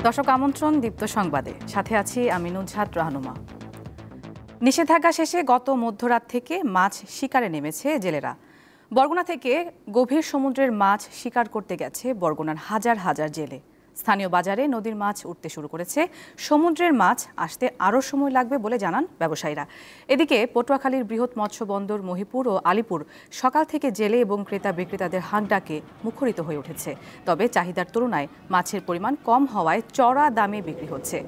দর্শক আমন্ত্রণ দীপ্ত সংবাদে, সাথে আছি আমি নুজহাত রাহনুমা। নিষেধাজ্ঞা শেষে গত মধ্যরাত থেকে মাছ শিকারে নেমেছে জেলেরা। বরগুনা থেকে গভীর সমুদ্রের মাছ শিকার করতে গেছে বরগুনার হাজার হাজার জেলে। স্থানীয় বাজারে নদীর মাছ উঠতে শুরু করেছে। সমুদ্রের মাছ আসতে আরও সময় লাগবে বলে জানান ব্যবসায়ীরা। এদিকে পটুয়াখালীর বৃহৎ মৎস্য বন্দর মহিপুর ও আলিপুর সকাল থেকে জেলে এবং ক্রেতা বিক্রেতাদের হাঁকডাকে মুখরিত হয়ে উঠেছে। তবে চাহিদার তুলনায় মাছের পরিমাণ কম হওয়ায় চড়া দামে বিক্রি হচ্ছে।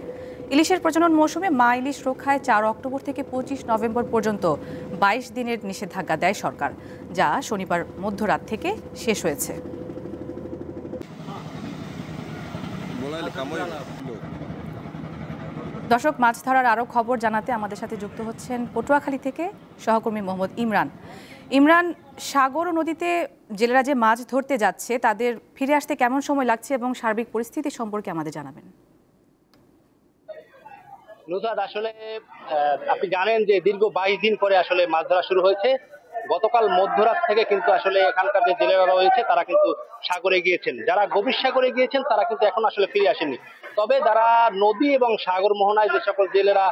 ইলিশের প্রজনন মৌসুমে মা ইলিশ রক্ষায় 4 অক্টোবর থেকে 25 নভেম্বর পর্যন্ত 22 দিনের নিষেধাজ্ঞা দেয় সরকার, যা শনিবার মধ্যরাত থেকে শেষ হয়েছে। দর্শক, মাছ ধরার আরও খবর জানাতে আমাদের সাথে যুক্ত হচ্ছেন পটুয়াখালী থেকে সহকর্মী মোহাম্মদ ইমরান। ইমরান, সাগর ও নদীতে জেলেরা যে মাছ ধরতে যাচ্ছে তাদের ফিরে আসতে কেমন সময় লাগছে এবং সার্বিক পরিস্থিতি সম্পর্কে আমাদের জানাবেন। নুসরাত, আসলে আপনি জানেন যে দীর্ঘ 22 দিন পরে আসলে মাছ ধরা শুরু হয়েছে। গতকাল মধ্যরাত থেকে কিন্তু আসলে এখানকার যে জেলেরা রয়েছে তারা কিন্তু সাগরে গিয়েছেন। যারা গভীর সাগরে গিয়েছেন তারা কিন্তু এখন আসলে ফিরে আসেনি। তবে যারা নদী এবং সাগর মোহনায় যে সকল জেলেরা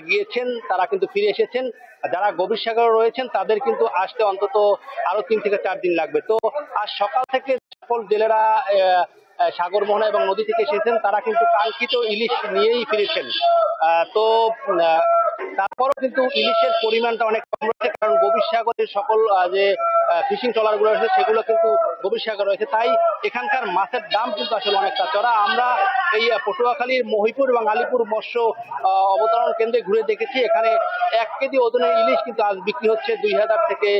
গিয়েছেন তারা কিন্তু ফিরে এসেছেন। যারা গভীর সাগরে রয়েছেন তাদের কিন্তু আসতে অন্তত আরো 3 থেকে 4 দিন লাগবে। তো আজ সকাল থেকে সকল জেলেরা সাগর মোহনা এবং নদী থেকে এসেছেন, তারা কিন্তু কাঙ্ক্ষিত ইলিশ নিয়েই ফিরেছেন। তো তারপরও কিন্তু ইলিশের পরিমাণটা অনেক কম রয়েছে, কারণ গভীর সাগরের সকল যে ফিশিং ট্রলার গুলো রয়েছে সেগুলো কিন্তু গভীর সাগর রয়েছে, তাই এখানকার মাছের দাম কিন্তু আসলে অনেকটা চড়া। আমরা এই পটুয়াখালীর মহিপুর এবং আলিপুর মৎস্য অবতরণ কেন্দ্রে ঘুরে দেখেছি, এখানে 1 কেজি ওজনের ইলিশ কিন্তু আজ বিক্রি হচ্ছে 2000 থেকে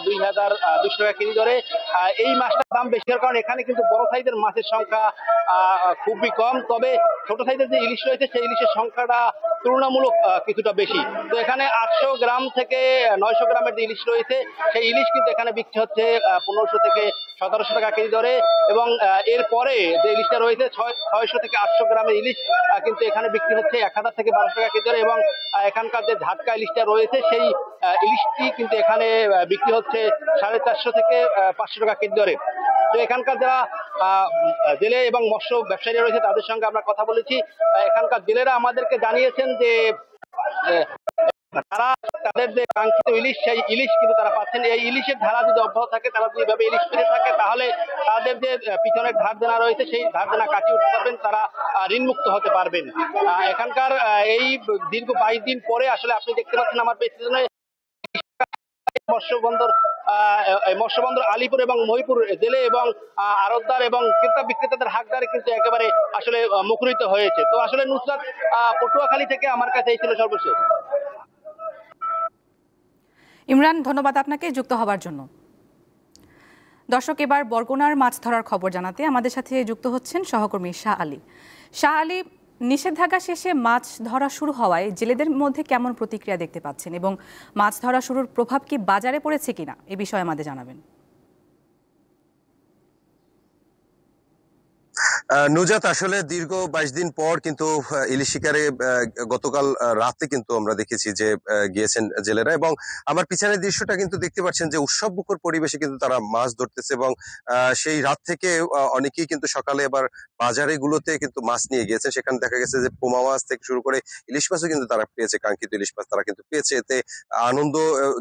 2200 টাকা কেজি দরে। এই মাছটার দাম বেশি হওয়ার কারণে এখানে কিন্তু বড় সাইজের মাছের সংখ্যা খুবই কম। তবে ছোট সাইজের যে ইলিশ রয়েছে সেই ইলিশের সংখ্যাটা তুলনামূলক কিছুটা বেশি। তো এখানে 800 গ্রাম থেকে 900 গ্রামের যে ইলিশ রয়েছে সেই ইলিশ কিন্তু এখানে বিক্রি হচ্ছে 1500 থেকে 1700 টাকা কেজি দরে, এবং এরপরে যে ইলিশটা রয়েছে 600 থেকে 800 গ্রামের ইলিশ কিন্তু এখানে বিক্রি হচ্ছে 1000 থেকে 1200 টাকা কেজি দরে, এবং এখানকার যে ঝাটকা ইলিশটা রয়েছে সেই ইলিশটি কিন্তু এখানে বিক্রি হচ্ছে 450 থেকে 500 টাকা কেজি দরে। তো এখানকার যারা জেলে এবং মৎস্য ব্যবসায়ীরা রয়েছে তাদের সঙ্গে আমরা কথা বলেছি। এখানকার জেলেরা আমাদেরকে জানিয়েছেন যে তারা তাদের যে কাঙ্ক্ষিত ইলিশ সেই ইলিশ কিন্তু তারা পাচ্ছেন। এই ইলিশের ধারা যদি অব্যাহত থাকে, তারা যদি এভাবে ইলিশ পেতে থাকে, তাহলে তাদের যে পিছনের ধার দেনা রয়েছে সেই ধার দেনা কাটিয়ে উঠতে পারবেন, তারা ঋণমুক্ত হতে পারবেন। এখানকার এই দীর্ঘ 22 দিন পরে আসলে আপনি দেখতে পাচ্ছেন আমার পেছনে মৎস্য বন্দর আলিপুর এবং মহিপুর জেলে এবং আড়তদার এবং ক্রেতা বিক্রেতাদের হাকদারে কিন্তু একেবারে আসলে মুখরিত হয়েছে। তো আসলে নুসরাত, পটুয়াখালী থেকে আমার কাছে এই ছিল সর্বশেষ। ইমরান, ধন্যবাদ আপনাকে যুক্ত হওয়ার জন্য। দর্শক, এবার বরগুনার মাছ ধরার খবর জানাতে আমাদের সাথে যুক্ত হচ্ছেন সহকর্মী শাহ আলী। শাহ আলী, নিষেধাজ্ঞা শেষে মাছ ধরা শুরু হওয়ায় জেলেদের মধ্যে কেমন প্রতিক্রিয়া দেখতে পাচ্ছেন এবং মাছ ধরা শুরুর প্রভাব কি বাজারে পড়েছে কিনা এ বিষয়ে আমাদের জানাবেন। নুজাত, আসলে দীর্ঘ 22 দিন পর কিন্তু ইলিশ শিকারে গতকাল রাতে কিন্তু আমরা দেখেছি যে গিয়েছেন জেলেরা, এবং আমার পিছনের দৃশ্যটা কিন্তু দেখতে পাচ্ছেন যে উৎসব মুখর পরিবেশে কিন্তু তারা মাছ ধরতেছে, এবং সেই রাত থেকে অনেকেই কিন্তু সকালে আবার বাজারে গুলোতে কিন্তু মাছ নিয়ে গিয়েছে। সেখানে দেখা গেছে যে পোমা মাছ থেকে শুরু করে ইলিশ মাছও কিন্তু তারা পেয়েছে, কাঙ্ক্ষিত ইলিশ মাছ তারা কিন্তু পেয়েছে। এতে আনন্দ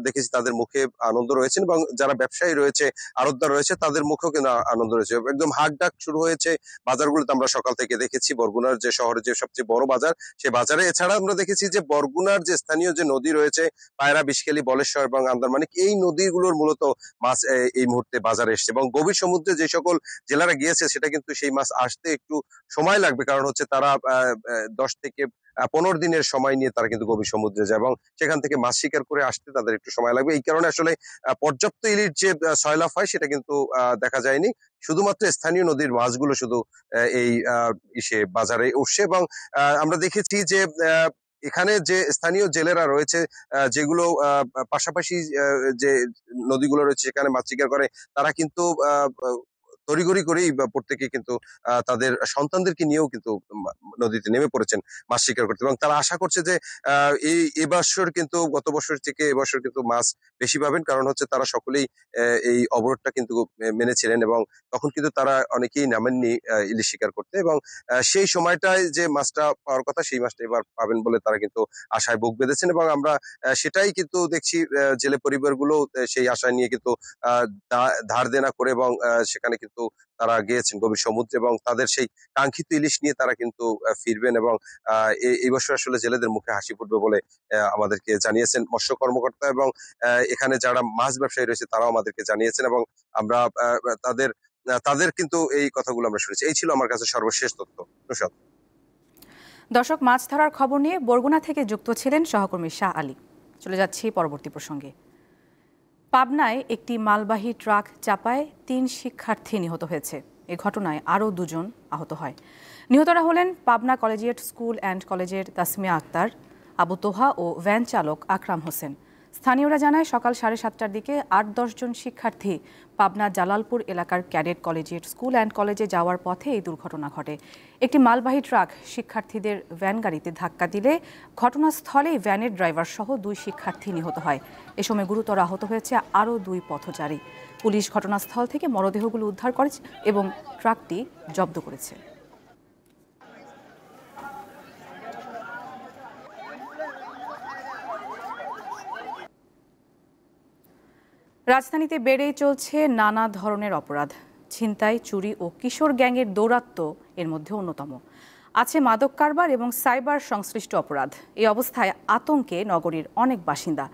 দেখেছি, তাদের মুখে আনন্দ রয়েছে, এবং যারা ব্যবসায়ী রয়েছে, আড়তদার রয়েছে, তাদের মুখেও কিন্তু আনন্দ রয়েছে। একদম হাক ডাক শুরু হয়েছে বাজারগুলোতে। আমরা সকাল থেকে দেখেছি বরগুনার যে শহরের যে সবচেয়ে বড় বাজার সেই বাজারে, এছাড়া আমরা দেখেছি যে বরগুনার যে স্থানীয় যে নদী রয়েছে পায়রা, বিষখালী, বলেশ্বর এবং আন্দারমানিক, এই নদীগুলোর মূলত মাছ এই মুহূর্তে বাজারে এসছে, এবং গভীর সমুদ্রে যে সকল জেলারা গিয়েছে সেটা কিন্তু সেই মাছ আসতে একটু সময় লাগবে, কারণ হচ্ছে তারা 10 থেকে 15 দিনের সময় নিয়ে তারা কিন্তু গভীর সমুদ্রে যায়, এবং সেখান থেকে মাছ শিকার করে আসতে তাদের একটু সময় লাগবে। এই কারণে আসলে পর্যাপ্ত ইলিশ যে সয়লাভ হয় সেটা কিন্তু দেখা যায়নি। শুধুমাত্র স্থানীয় নদীর মাছগুলো শুধু এই বাজারে উঠছে, এবং আমরা দেখেছি যে এখানে যে স্থানীয় জেলেরা রয়েছে, যেগুলো পাশাপাশি যে নদীগুলো রয়েছে সেখানে মাছ শিকার করে, তারা কিন্তু তড়িঘড়ি করেই প্রত্যেকে কিন্তু তাদের সন্তানদেরকে নিয়েও কিন্তু নদীতে নেমে পড়েছেন মাছ শিকার করতে, এবং তারা আশা করছে যে এবছর কিন্তু গত বছর থেকে এবছর কিন্তু মাছ বেশি পাবেন, কারণ হচ্ছে তারা সকলেই এই অবরোধটা কিন্তু মেনেছিলেন, এবং তখন কিন্তু তারা অনেকেই নামেননি ইলিশ শিকার করতে, এবং সেই সময়টায় যে মাছটা পাওয়ার কথা সেই মাছটা এবার পাবেন বলে তারা কিন্তু আশায় বুক বেঁধেছেন, এবং আমরা সেটাই কিন্তু দেখছি জেলে পরিবারগুলো সেই আশা নিয়ে কিন্তু ধার দেনা করে এবং সেখানে কিন্তু তারা গিয়েছেন গভীর সমুদ্রে, এবং তাদের সেই কাঙ্ক্ষিত ইলিশ নিয়ে তারা কিন্তু ফিরবেন, এবং এই বছর আসলে জেলেদের মুখে হাসি ফুটবে বলে আমাদেরকে জানিয়েছেন মৎস্য কর্মকর্তা, এবং এখানে যারা মাছ ব্যবসায়ী রয়েছে তারাও আমাদেরকে জানিয়েছেন, এবং আমরা তাদের কিন্তু এই কথাগুলো আমরা শুনেছি। এই ছিল আমার কাছে সর্বশেষ তথ্য। নুসরাত। দর্শক, মাছ ধরার খবর নিয়ে বরগুনা থেকে যুক্ত ছিলেন সহকর্মী শাহ আলী। চলে যাচ্ছি পরবর্তী প্রসঙ্গে। পাবনায় একটি মালবাহী ট্রাক চাপায় 3 শিক্ষার্থী নিহত হয়েছে। এ ঘটনায় আরও 2 জন আহত হয়। নিহতরা হলেন পাবনা কলেজিয়েট স্কুল অ্যান্ড কলেজের তাসমিয়া আক্তার, আবু তোহা ও ভ্যান চালক আকরাম হোসেন। স্থানীয়রা জানায় সকাল 7:30টার দিকে 8-10 জন শিক্ষার্থী পাবনা জালালপুর এলাকার ক্যাডেট কলেজিয়েট স্কুল অ্যান্ড কলেজে যাওয়ার পথে এই দুর্ঘটনা ঘটে। একটি মালবাহী ট্রাক শিক্ষার্থীদের ভ্যান গাড়িতে ধাক্কা দিলে ঘটনাস্থলেই ভ্যানের ড্রাইভার সহ 2 শিক্ষার্থী নিহত হয়। এ সময় গুরুতর আহত হয়েছে আরও 2 পথচারী। পুলিশ ঘটনাস্থল থেকে মরদেহগুলো উদ্ধার করেছে এবং ট্রাকটি জব্দ করেছে। রাজধানীতে বেড়েই চলছে নানা ধরনের অপরাধ। ছিনতাই, চুরি ও কিশোর গ্যাংয়ের দৌরাত্ম্য এর মধ্যে অন্যতম। আছে মাদক কারবার এবং সাইবার সংশ্লিষ্ট অপরাধ। এই অবস্থায় আতঙ্কে নগরীর অনেক বাসিন্দা।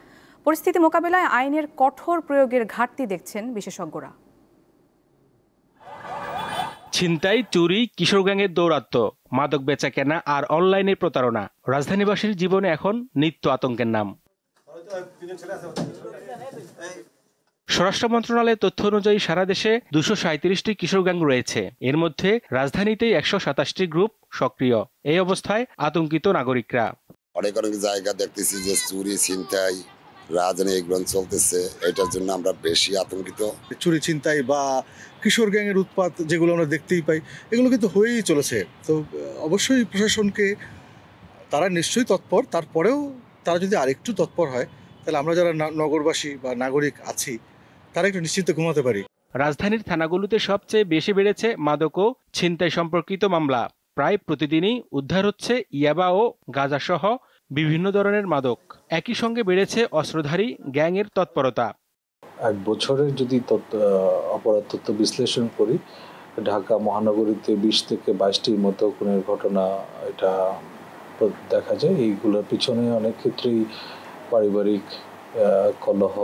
পরিস্থিতি মোকাবেলায় আইনের কঠোর প্রয়োগের ঘাটতি দেখছেন বিশেষজ্ঞরা। ছিনতাই, চুরি, কিশোর গ্যাংয়ের দৌরাত্ম্য, মাদক বেচাকেনা আর অনলাইনের প্রতারণা রাজধানীবাসীর জীবনে এখন নিত্য আতঙ্কের নাম। স্বরাষ্ট্র মন্ত্রণালয়ের তথ্য অনুযায়ী সারা দেশে 237টি কিশোর গ্যাং রয়েছে। এর মধ্যে রাজধানীতেই 127টি গ্রুপ সক্রিয়। এই অবস্থায় আতঙ্কিত নাগরিকরা। অনেক জায়গা দেখতেছি যে চুরি, ছিনতাই, রাজধানী এগুলো চলতেছে, এটার জন্য আমরা বেশি আতঙ্কিত। চুরি, ছিনতাই বা কিশোর গ্যাংয়ের উৎপাত যেগুলো আমরা দেখতেই পাই, এগুলো কিন্তু হয়েই চলেছে। তো অবশ্যই প্রশাসনকে তারা নিশ্চয়ই তৎপর, তারপরেও তারা যদি আরেকটু তৎপর হয় তাহলে আমরা যারা নগরবাসী বা নাগরিক আছি তারা একটু নিশ্চিন্তে ঘুমাতে পারি। রাজধানীর থানাগুলোতে সবচেয়ে বেশি বেড়েছে মাদক ও ছিনতাই সম্পর্কিত মামলা। প্রায় প্রতিদিনই উদ্ধার হচ্ছে ইয়াবা ও গাঁজা সহ বিভিন্ন ধরনের মাদক। একই সঙ্গে বেড়েছে অস্ত্রধারী গ্যাংয়ের তৎপরতা। এক বছরের যদি অপরাধ তথ্য বিশ্লেষণ করি, ঢাকা মহানগরীতে 20 থেকে 22টির মতো খুনের ঘটনা এটা দেখা যায়। এইগুলোর পিছনে অনেক ক্ষেত্রেই পারিবারিক কলহ,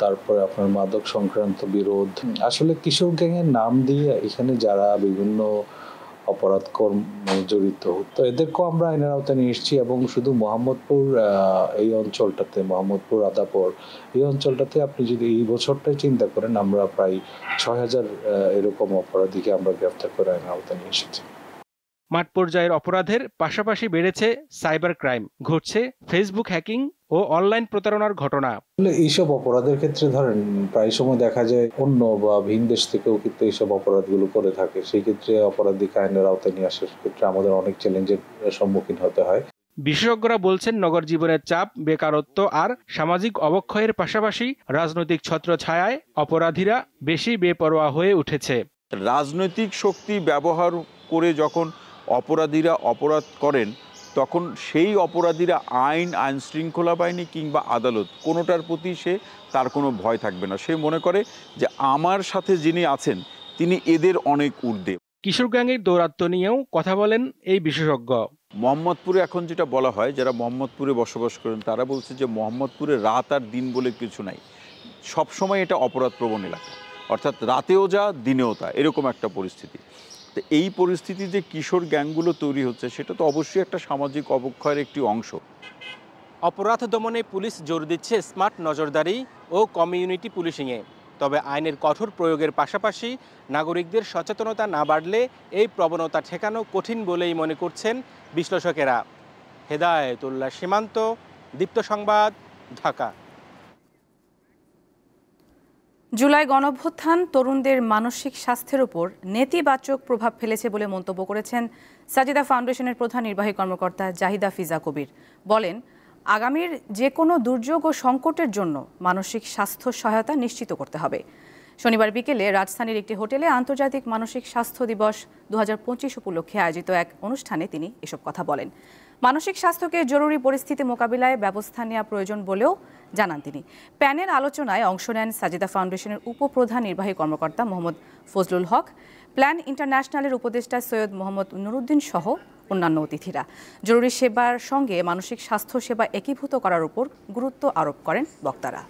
তারপরে আপনার মাদক সংক্রান্ত বিরোধ। আসলে কিশোর গ্যাংয়ের নাম দিয়ে এখানে যারা বিভিন্ন অপরাধ কর্মে জড়িত, তো এদেরকেও আমরা আইনের আওতায় নিয়ে এসেছি, এবং শুধু মোহাম্মদপুর এই অঞ্চলটাতে, মোহাম্মদপুর, আদাপুর এই অঞ্চলটাতে আপনি যদি এই বছরটাই চিন্তা করেন, আমরা প্রায় 6000 এরকম অপরাধীকে আমরা গ্রেফতার করে আইনের আওতায় নিয়ে এসেছি। মাঠ পর্যায়ের অপরাধের পাশাপাশি বেড়েছে সাইবার ক্রাইম, ঘটছে ফেসবুক হ্যাকিং ও অনলাইন প্রতারণার ঘটনা। এইসব অপরাধের ক্ষেত্রে ধরেন প্রায় সময় দেখা যায় অন্য বা ভিন দেশ থেকেও কিন্তু এইসব অপরাধগুলো করে থাকে। সেই ক্ষেত্রে অপরাধীকে আইনের আওতায় নিয়ে আসার ক্ষেত্রে আমাদের অনেক চ্যালেঞ্জের সম্মুখীন হতে হয়। বিশেষজ্ঞরা বলছেন, নগর জীবনের চাপ, বেকারত্ব আর সামাজিক অবক্ষয়ের পাশাপাশি রাজনৈতিক ছত্রছায়ায় অপরাধীরা বেশি বেপরোয়া হয়ে উঠেছে। রাজনৈতিক শক্তি ব্যবহার করে যখন অপরাধীরা অপরাধ করেন, তখন সেই অপরাধীরা আইন শৃঙ্খলা বাহিনী কিংবা আদালত কোনোটার প্রতি তার কোনো ভয় থাকবে না। সে মনে করে যে আমার সাথে যিনি আছেন তিনি এদের অনেক ঊর্ধ্বে। কিশোর গ্যাংয়ের দৌরাত্ম্য নিয়েও কথা বলেন এই বিশেষজ্ঞ। মোহাম্মদপুরে এখন যেটা বলা হয়, যারা মোহাম্মদপুরে বসবাস করেন তারা বলছে যে মোহাম্মদপুরে রাত আর দিন বলে কিছু নাই, সবসময় এটা অপরাধপ্রবণ এলাকা, অর্থাৎ রাতেও যা দিনেও তা, এরকম একটা পরিস্থিতি। তো এই পরিস্থিতি যে কিশোর গ্যাংগুলো তৈরি হচ্ছে, সেটা তো অবশ্যই একটা সামাজিক অবক্ষয়ের একটি অংশ। অপরাধ দমনে পুলিশ জোর দিচ্ছে স্মার্ট নজরদারি ও কমিউনিটি পুলিশিংয়ে। তবে আইনের কঠোর প্রয়োগের পাশাপাশি নাগরিকদের সচেতনতা না বাড়লে এই প্রবণতা ঠেকানো কঠিন বলেই মনে করছেন বিশ্লেষকেরা। হেদায়েতুল্লাহ সীমান্ত, দীপ্ত সংবাদ, ঢাকা। জুলাই গণঅভ্যুত্থান তরুণদের মানসিক স্বাস্থ্যের উপর নেতিবাচক প্রভাব ফেলেছে বলে মন্তব্য করেছেন সাজিদা ফাউন্ডেশনের প্রধান নির্বাহী কর্মকর্তা জাহিদা ফিজা কবির। বলেন, আগামীর যে কোনো দুর্যোগ ও সংকটের জন্য মানসিক স্বাস্থ্য সহায়তা নিশ্চিত করতে হবে। শনিবার বিকেলে রাজধানীর একটি হোটেলে আন্তর্জাতিক মানসিক স্বাস্থ্য দিবস 2025 উপলক্ষে আয়োজিত এক অনুষ্ঠানে তিনি এসব কথা বলেন। মানসিক স্বাস্থ্যকে জরুরি পরিস্থিতি মোকাবিলায় ব্যবস্থা নেওয়া প্রয়োজন বলেও জানান তিনি। প্যানেল আলোচনায় অংশ নেন সাজিদা ফাউন্ডেশনের উপপ্রধান নির্বাহী কর্মকর্তা মোহাম্মদ ফজলুল হক, প্ল্যান ইন্টারন্যাশনালের উপদেষ্টা সৈয়দ মোহাম্মদ নুরুদ্দিন সহ অন্যান্য অতিথিরা। জরুরি সেবার সঙ্গে মানসিক স্বাস্থ্য সেবা একীভূত করার উপর গুরুত্ব আরোপ করেন বক্তারা।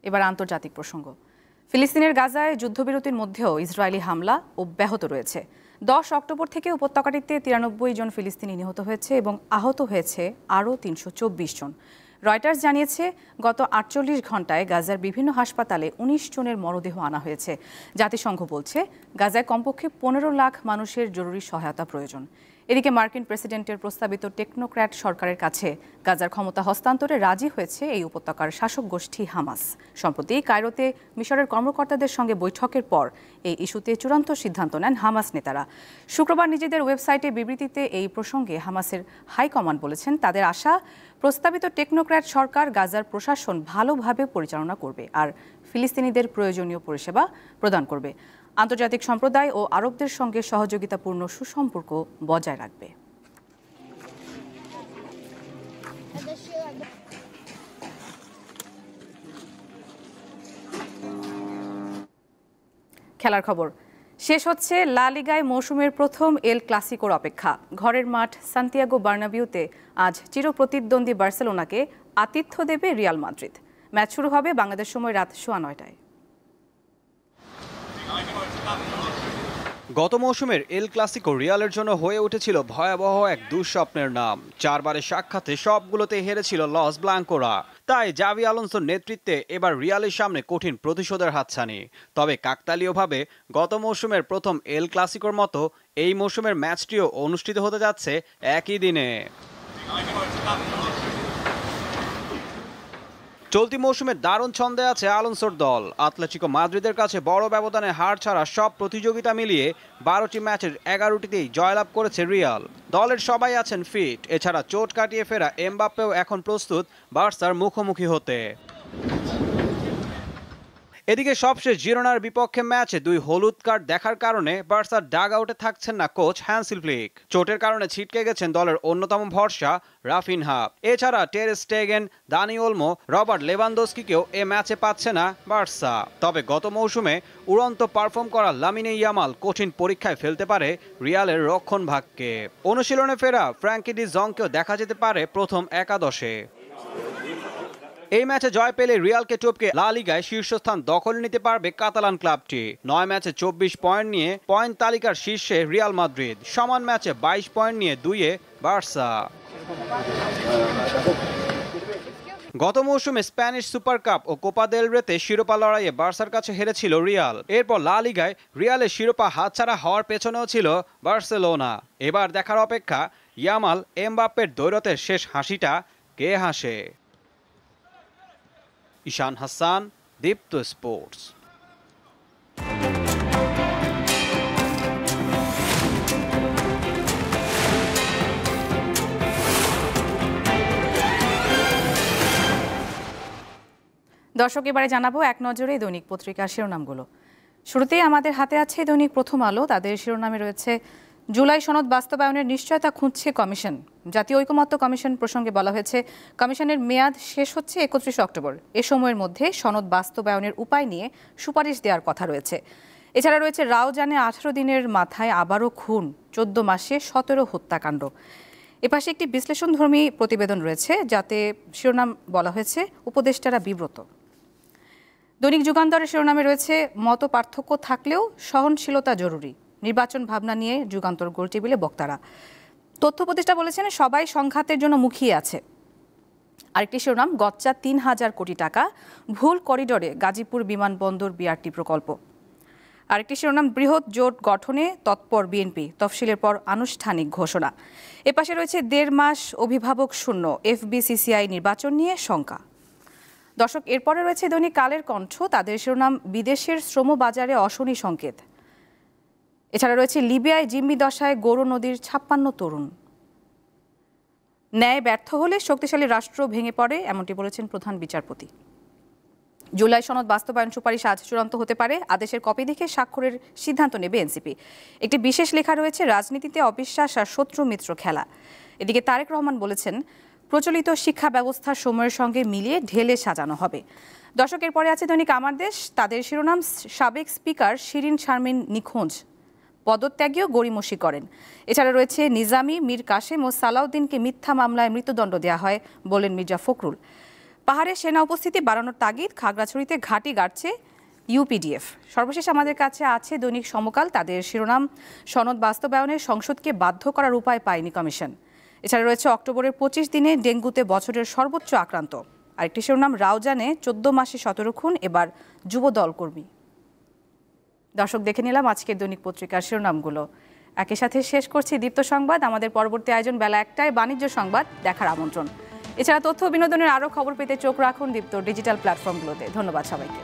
এবার আন্তর্জাতিক প্রসঙ্গ। ফিলিস্তিনের গাজায় যুদ্ধবিরতির মধ্যেও ইসরায়েলি হামলা অব্যাহত রয়েছে। 10 অক্টোবর থেকে উপত্যকাটিতে 93 জন ফিলিস্তিনি নিহত হয়েছে এবং আহত হয়েছে আরও 324 জন। রয়টার্স জানিয়েছে, গত 48 ঘন্টায় গাজার বিভিন্ন হাসপাতালে 19 জনের মরদেহ আনা হয়েছে। জাতিসংঘ বলছে, গাজায় কমপক্ষে 15 লাখ মানুষের জরুরি সহায়তা প্রয়োজন। এদিকে মার্কিন প্রেসিডেন্টের প্রস্তাবিত টেকনোক্র্যাট সরকারের কাছে গাজার ক্ষমতা হস্তান্তরে রাজি হয়েছে এই উপত্যকার শাসক গোষ্ঠী হামাস। সম্প্রতি কায়রোতে মিশরের কর্মকর্তাদের সঙ্গে বৈঠকের পর এই ইস্যুতে চূড়ান্ত সিদ্ধান্ত নেন হামাস নেতারা। শুক্রবার নিজেদের ওয়েবসাইটে বিবৃতিতে এই প্রসঙ্গে হামাসের হাইকমান্ড বলেছেন, তাদের আশা প্রস্তাবিত টেকনোক্র্যাট সরকার গাজার প্রশাসন ভালোভাবে পরিচালনা করবে আর ফিলিস্তিনিদের প্রয়োজনীয় পরিষেবা প্রদান করবে। আন্তর্জাতিক সম্প্রদায় ও আরবদের সঙ্গে সহযোগিতাপূর্ণ সুসম্পর্ক বজায় রাখবে। খেলার খবর শেষ হচ্ছে। লা লিগায় মৌসুমের প্রথম এল ক্লাসিকোর অপেক্ষা। ঘরের মাঠ সান্তিয়াগো বার্নাবিউতে আজ চিরপ্রতিদ্বন্দ্বী বার্সেলোনাকে আতিথ্য দেবে রিয়াল মাদ্রিদ। ম্যাচ শুরু হবে বাংলাদেশ সময় রাত 9:15টায়। গত মৌসুমের এল ক্লাসিকো রিয়ালের জন্য হয়ে উঠেছিল ভয়াবহ এক দুঃস্বপ্নের নাম। 4 বারের সাক্ষাতে সবগুলোতে হেরেছিল লস ব্লাঙ্কোরা। তাই জাভি আলোনসোর নেতৃত্বে এবার রিয়ালের সামনে কঠিন প্রতিশোধের হাতছানি। তবে কাকতালীয়ভাবে গত মৌসুমের প্রথম এল ক্লাসিকোর মতো এই মৌসুমের ম্যাচটিও অনুষ্ঠিত হতে যাচ্ছে একই দিনে। চলতি মৌসুমে দারুণ ছন্দে আছে আলোনসোর দল। আতলেটিকো মাদ্রিদের কাছে বড় ব্যবধানে হার ছাড়া সব প্রতিযোগিতা মিলিয়ে 12টি ম্যাচের 11টিতেই জয়লাভ করেছে রিয়াল। দলের সবাই আছেন ফিট। এছাড়া চোট কাটিয়ে ফেরা এমবাপ্পেও এখন প্রস্তুত বার্সার মুখোমুখি হতে। এদিকে সবশেষ জিরোনার বিপক্ষে ম্যাচে 2 হলুদ কার্ড দেখার কারণে বার্সার ডাগ আউটে থাকছেন না কোচ হ্যান্সি ফ্লিক। চোটের কারণে ছিটকে গেছেন দলের অন্যতম ভরসা রাফিনহা। এছাড়া টের স্টেগেন, দানি ওলমো, রবার্ট লেভানদস্কিকেও এ ম্যাচে পাচ্ছে না বার্সা। তবে গত মৌসুমে উড়ন্ত পারফর্ম করা লামিনে ইয়ামাল কঠিন পরীক্ষায় ফেলতে পারে রিয়ালের রক্ষণভাগকে। অনুশীলনে ফেরা ফ্র্যাঙ্কি ডি জংকেও দেখা যেতে পারে প্রথম একাদশে। এই ম্যাচে জয় পেলে রিয়ালকে টপকে লা লিগায় শীর্ষস্থান দখলে নিতে পারবে কাতালান ক্লাবটি। 9 ম্যাচে 24 পয়েন্ট নিয়ে পয়েন্ট তালিকার শীর্ষে রিয়াল মাদ্রিদ। সমান ম্যাচে 22 পয়েন্ট নিয়ে 2-এ বার্সা। গত মৌসুমে স্প্যানিশ সুপার কাপ ও কোপা দেল রেতে শিরোপা লড়াইয়ে বার্সার কাছে হেরেছিল রিয়াল। এরপর লা লিগায় রিয়ালের শিরোপা হাতছাড়া হওয়ার পেছনেও ছিল বার্সেলোনা। এবার দেখার অপেক্ষা ইয়ামাল এমবাপ্পের দ্বৈরথের শেষ হাসিটা কে হাসে। ঈশান হাসান, দীপ্ত স্পোর্টস। দর্শক, এবারে জানাবো এক নজরে দৈনিক পত্রিকার শিরোনামগুলো। শুরুতেই আমাদের হাতে আছে দৈনিক প্রথম আলো। তাদের শিরোনামে রয়েছে, জুলাই সনদ বাস্তবায়নের নিশ্চয়তা খুঁজছে কমিশন। জাতীয় ঐকমত্য কমিশন প্রসঙ্গে বলা হয়েছে, কমিশনের মেয়াদ শেষ হচ্ছে 31 অক্টোবর। এ সময়ের মধ্যে সনদ বাস্তবায়নের উপায় নিয়ে সুপারিশ দেওয়ার কথা রয়েছে। এছাড়া রয়েছে, রাওজানে 18 দিনের মাথায় আবারও খুন, 14 মাসে 17 হত্যাকাণ্ড। এপাশে একটি বিশ্লেষণধর্মী প্রতিবেদন রয়েছে, যাতে শিরোনাম বলা হয়েছে, উপদেষ্টারা বিব্রত। দৈনিক যুগান্তরের শিরোনামে রয়েছে, মত পার্থক্য থাকলেও সহনশীলতা জরুরি। নির্বাচন ভাবনা নিয়ে যুগান্তর গোলটেবিলে বক্তারা। তথ্য উপদেষ্টা বলেছেন, সবাই সংঘাতের জন্য মুখিয়ে আছে। আরেকটি শিরোনাম, গচ্চা 3000 কোটি টাকা, ভুল করিডোরে গাজীপুর বিমানবন্দর বিআরটি প্রকল্প। আরেকটি শিরোনাম, বৃহৎ জোট গঠনে তৎপর বিএনপি, তফসিলের পর আনুষ্ঠানিক ঘোষণা। এপাশে রয়েছে 1.5 মাস অভিভাবক শূন্য, এফবিসিসিআই নির্বাচন নিয়ে শঙ্কা। দর্শক, এরপরে রয়েছে দৈনিক কালের কণ্ঠ, তাদের শিরোনাম, বিদেশের শ্রম বাজারে অশনি সংকেত। এছাড়া রয়েছে লিবিয়ায় জিম্মি দশায় গৌর নদীর 56 তরুণ। ন্যায় ব্যর্থ হলে শক্তিশালী রাষ্ট্র ভেঙে পড়ে, এমনটি বলেছেন প্রধান বিচারপতি। জুলাই সনদ বাস্তবায়ন সুপারিশ আজ চূড়ান্ত হতে পারে, আদেশের কপি দেখে স্বাক্ষরের সিদ্ধান্ত নেবে এনসিপি। একটি বিশেষ লেখা রয়েছে, রাজনীতিতে অবিশ্বাস আর শত্রু মিত্র খেলা। এদিকে তারেক রহমান বলেছেন, প্রচলিত শিক্ষা ব্যবস্থা সময়ের সঙ্গে মিলিয়ে ঢেলে সাজানো হবে। দর্শকের পরে আছে দৈনিক আমার দেশ, তাদের শিরোনাম, সাবেক স্পিকার শিরিন শারমিন নিখোঁজ, পদত্যাগীও গড়িমসি করেন। এছাড়া রয়েছে নিজামী, মীর কাসেম ও সালাউদ্দিনকে মিথ্যা মামলায় মৃত্যুদণ্ড দেওয়া হয় বলেন মির্জা ফখরুল। পাহাড়ে সেনা উপস্থিতি বাড়ানোর তাগিদ, খাগড়াছড়িতে ঘাঁটি গাড়ছে ইউপিডিএফ। সর্বশেষ আমাদের কাছে আছে দৈনিক সমকাল, তাদের শিরোনাম, সনদ বাস্তবায়নে সংসদকে বাধ্য করার উপায় পায়নি কমিশন। এছাড়া রয়েছে অক্টোবরের 25 দিনে ডেঙ্গুতে বছরের সর্বোচ্চ আক্রান্ত। আরেকটি শিরোনাম, রাউজানে 14 মাসে 17 খুন, এবার যুব দল কর্মী। দর্শক, দেখে নিলাম আজকের দৈনিক পত্রিকার শিরোনামগুলো। একই সাথে শেষ করছি দীপ্ত সংবাদ। আমাদের পরবর্তী আয়োজন বেলা 1টায় বাণিজ্য সংবাদ দেখার আমন্ত্রণ। এছাড়া তথ্য বিনোদনের আরও খবর পেতে চোখ রাখুন দীপ্ত ডিজিটাল প্ল্যাটফর্মগুলোতে। ধন্যবাদ সবাইকে।